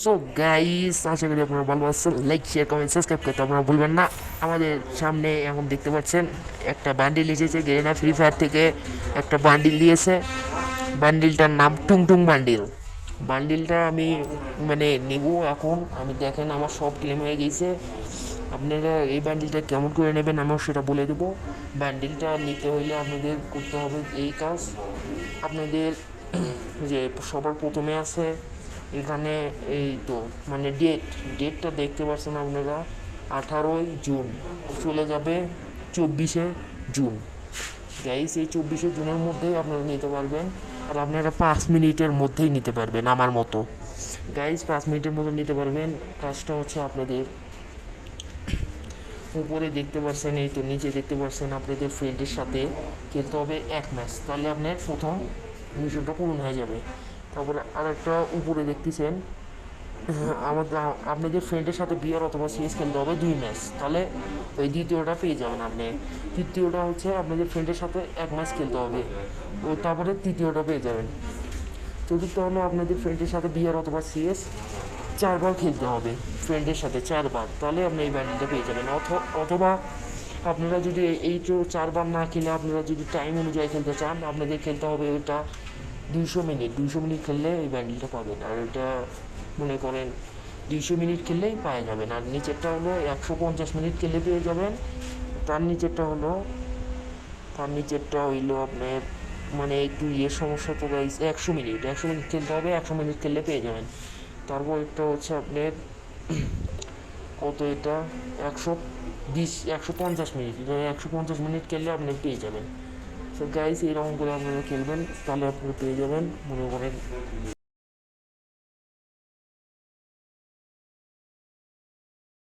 So guys, আশা করি আপনারা ভালো আছেন। লাইক, শেয়ার, কমেন্ট, সাবস্ক্রাইব করতে আপনারা ভুলবেন না। আমাদের সামনে এখন দেখতে পাচ্ছেন একটা বান্ডিল এসেছে গেরিনা ফ্রি ফায়ার থেকে। একটা বান্ডিল দিয়েছে, বান্ডিলটার নাম টুংটুং বান্ডিল। বান্ডিলটা আমি মানে নেব এখন। আমি দেখেন আমার সব ক্লেম হয়ে গেছে। আপনারা এই বান্ডিলটা কেমন করে নেবেন আমি সেটা বলে দেবো। বান্ডিলটা নিতে হইলে আপনাদের করতে হবে এই কাজ। আপনাদের যে সবার প্রথমে আছে এখানে, এই তো মানে ডেটটা দেখতে পাচ্ছেন আপনারা, 18ই জুন চলে যাবে 24শে জুন। গাইস, এই 24শে জুনের মধ্যেই আপনারা নিতে পারবেন। আর আপনারা 5 মিনিটের মধ্যেই নিতে পারবেন আমার মতো। গাইস, 5 মিনিটের মধ্যে নিতে পারবেন। কাজটা হচ্ছে আপনাদের উপরে দেখতে পাচ্ছেন, এই তো নিচে দেখতে পাচ্ছেন, আপনাদের ফ্রেন্ডের সাথে খেলতে হবে 1 ম্যাচ, তাহলে আপনার প্রথম মিশনটা পূরণ হয়ে যাবে। তারপরে আরেকটা উপরে দেখতেছেন, আমাদের আপনাদের ফ্রেন্ডের সাথে বিয়ার অথবা সিএস খেলতে হবে 2 ম্যাচ, তাহলে ওই দ্বিতীয়টা পেয়ে যাবেন আপনি। তৃতীয়টা হচ্ছে আপনাদের ফ্রেন্ডের সাথে 1 ম্যাচ খেলতে হবে, ও তারপরে তৃতীয়টা পেয়ে যাবেন। চতুর্থ হলো আপনাদের ফ্রেন্ডের সাথে বিয়ার অথবা সিএস 4বার খেলতে হবে, ফ্রেন্ডের সাথে 4বার, তাহলে আপনি এই ব্যান্ডেলটা পেয়ে যাবেন। অথবা আপনারা যদি এই তো 4বার না খেলে আপনারা যদি টাইম অনুযায়ী খেলতে চান, আপনাদের খেলতে হবে ওটা 200 মিনিট। 200 মিনিট খেললে এই ব্যান্ডেলটা পাবেন। আর এটা মনে করেন 200 মিনিট খেললেই পাওয়া যাবেন। আর নিচেরটা হলো 150 মিনিট খেললে পেয়ে যাবেন। তার নিচেরটা হলো তার নিচেরটা হইলো আপনার মানে একটু সমস্যা তো গাইস, 100 মিনিট খেলতে হবে, 100 মিনিট খেললে পেয়ে যাবেন। তারপর একটা হচ্ছে আপনার কত এটা, 150 মিনিট, 150 মিনিট খেললে আপনি পেয়ে যাবেন। তো গাইস, এইরকম করে আপনারা খেলবেন, তাহলে আপনারা পেয়ে যাবেন মনে করেন